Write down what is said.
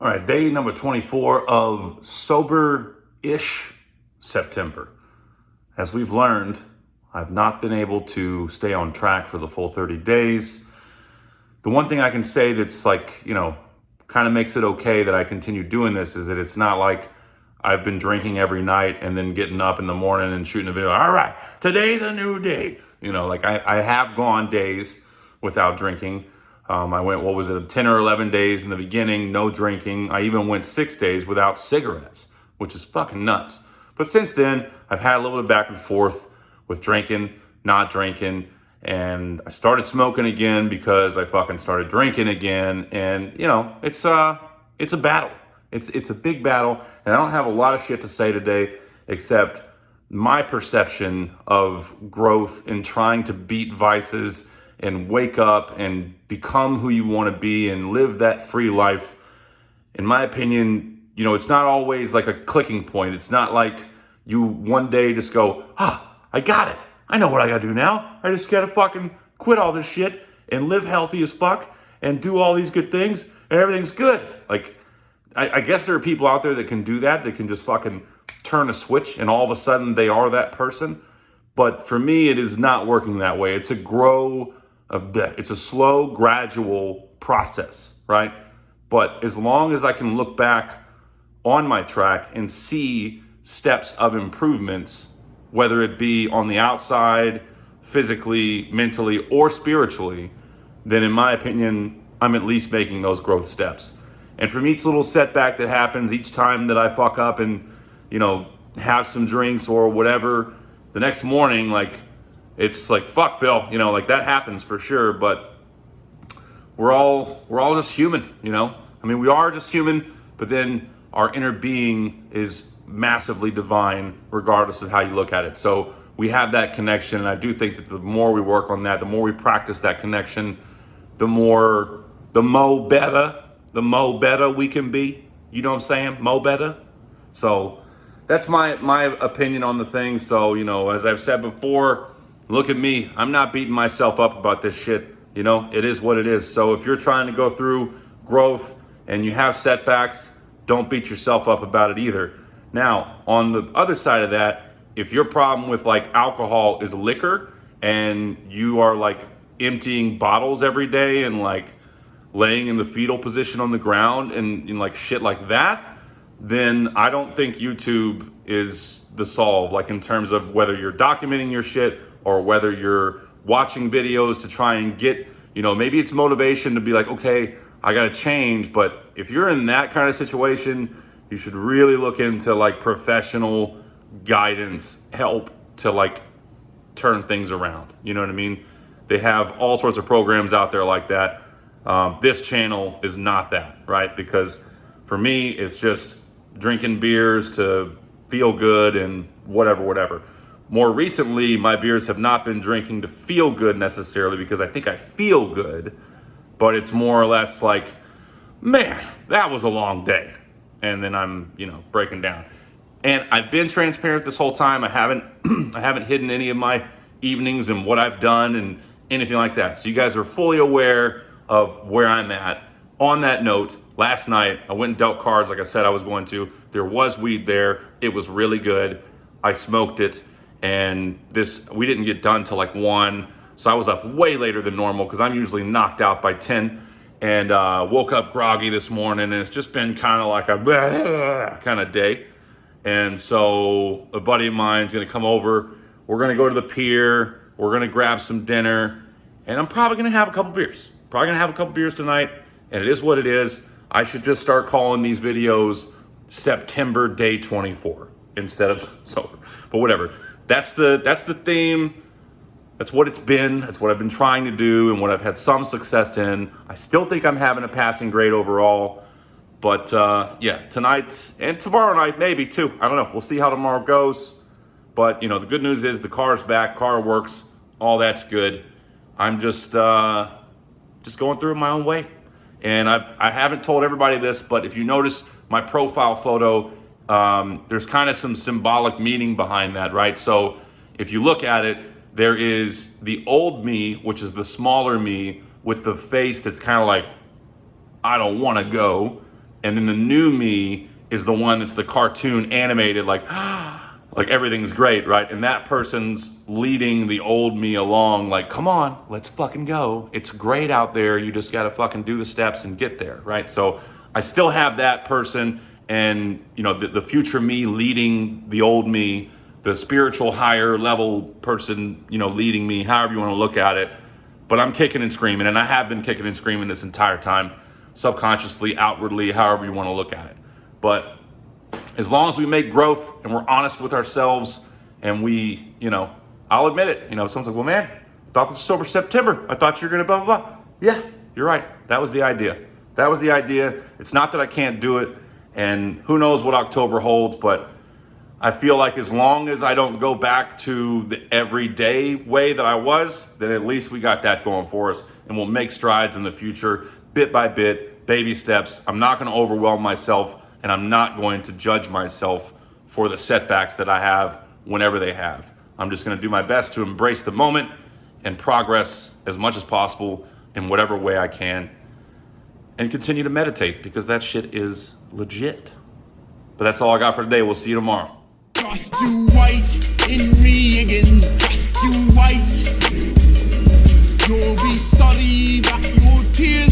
All right, day number 24 of sober-ish September. As we've learned, I've not been able to stay on track for the full 30 days. The one thing I can say that's kind of makes it okay that I continue doing this is that it's not like I've been drinking every night and then getting up in the morning and shooting a video. All right, today's a new day. I have gone days without drinking. I went, 10 or 11 days in the beginning, no drinking. I even went 6 days without cigarettes, which is fucking nuts. But since then, I've had a little bit back and forth with drinking, not drinking, and I started smoking again because I fucking started drinking again. And it's a battle. It's a big battle, and I don't have a lot of shit to say today except my perception of growth in trying to beat vices and wake up and become who you want to be and live that free life. In my opinion, it's not always like a clicking point. It's not like you one day just go, I got it. I know what I got to do now. I just got to fucking quit all this shit and live healthy as fuck and do all these good things and everything's good. Like, I guess there are people out there that can do that. They can just fucking turn a switch and all of a sudden they are that person. But for me, it is not working that way. It's a slow, gradual process, right? But as long as I can look back on my track and see steps of improvements, whether it be on the outside, physically, mentally, or spiritually, then in my opinion, I'm at least making those growth steps. And from each little setback that happens, each time that I fuck up and, have some drinks or whatever, the next morning, it's like, fuck Phil, that happens for sure, but we're all just human, we are just human, but then our inner being is massively divine regardless of how you look at it. So we have that connection, and I do think that the more we work on that, the more we practice that connection, the mo better we can be. You know what I'm saying? Mo better. So that's my opinion on the thing. So, as I've said before, look at me. I'm not beating myself up about this shit. It is what it is. So if you're trying to go through growth and you have setbacks, don't beat yourself up about it either. Now, on the other side of that, if your problem with alcohol is liquor and you are emptying bottles every day and laying in the fetal position on the ground and shit like that, then I don't think YouTube is the solve, in terms of whether you're documenting your shit or whether you're watching videos to try and get, maybe it's motivation to be okay, I gotta change. But if you're in that kind of situation, you should really look into professional guidance, help to turn things around. You know what I mean? They have all sorts of programs out there like that. This channel is not that, right? Because for me, it's just drinking beers to feel good and whatever. More recently, my beers have not been drinking to feel good necessarily because I think I feel good, but it's more or less man, that was a long day. And then I'm, breaking down. And I've been transparent this whole time. I haven't hidden any of my evenings and what I've done and anything like that. So you guys are fully aware of where I'm at. On that note, last night I went and dealt cards like I said I was going to. There was weed there. It was really good. I smoked it, and we didn't get done till 1. So I was up way later than normal because I'm usually knocked out by 10, and woke up groggy this morning, and it's just been kind of a kind of day. And so a buddy of mine's gonna come over. We're gonna go to the pier. We're gonna grab some dinner, and I'm probably gonna have a couple beers. Tonight, and it is what it is. I should just start calling these videos September day 24 instead of sober. But whatever. That's the theme. That's what it's been. That's what I've been trying to do and what I've had some success in. I still think I'm having a passing grade overall. But tonight and tomorrow night maybe too. I don't know. We'll see how tomorrow goes. But the good news is the car's back, car works, all that's good. I'm just going through it my own way. And I haven't told everybody this, but if you notice my profile photo, there's kind of some symbolic meaning behind that, right? So if you look at it, there is the old me, which is the smaller me with the face that's kind of I don't want to go. And then the new me is the one that's the cartoon animated, like everything's great, right? And that person's leading the old me along, like, come on, let's fucking go. It's great out there. You just gotta fucking do the steps and get there, right? So I still have that person, and you know, the future me leading the old me, the spiritual higher level person, you know, leading me, however you want to look at it. But I'm kicking and screaming, and I have been kicking and screaming this entire time, subconsciously, outwardly, however you want to look at it. But as long as we make growth and we're honest with ourselves, and we, you know, I'll admit it. You know, someone's like, well, man, I thought this was Sober September. I thought you were going to blah, blah, blah. Yeah, you're right. That was the idea. That was the idea. It's not that I can't do it, and who knows what October holds, but I feel like as long as I don't go back to the everyday way that I was, then at least we got that going for us, and we'll make strides in the future, bit by bit, baby steps. I'm not going to overwhelm myself, and I'm not going to judge myself for the setbacks that I have whenever they have. I'm just going to do my best to embrace the moment and progress as much as possible in whatever way I can, and continue to meditate, because that shit is legit. But that's all I got for today. We'll see you tomorrow. Just you white in me again, just you white. You'll be sorry that your tears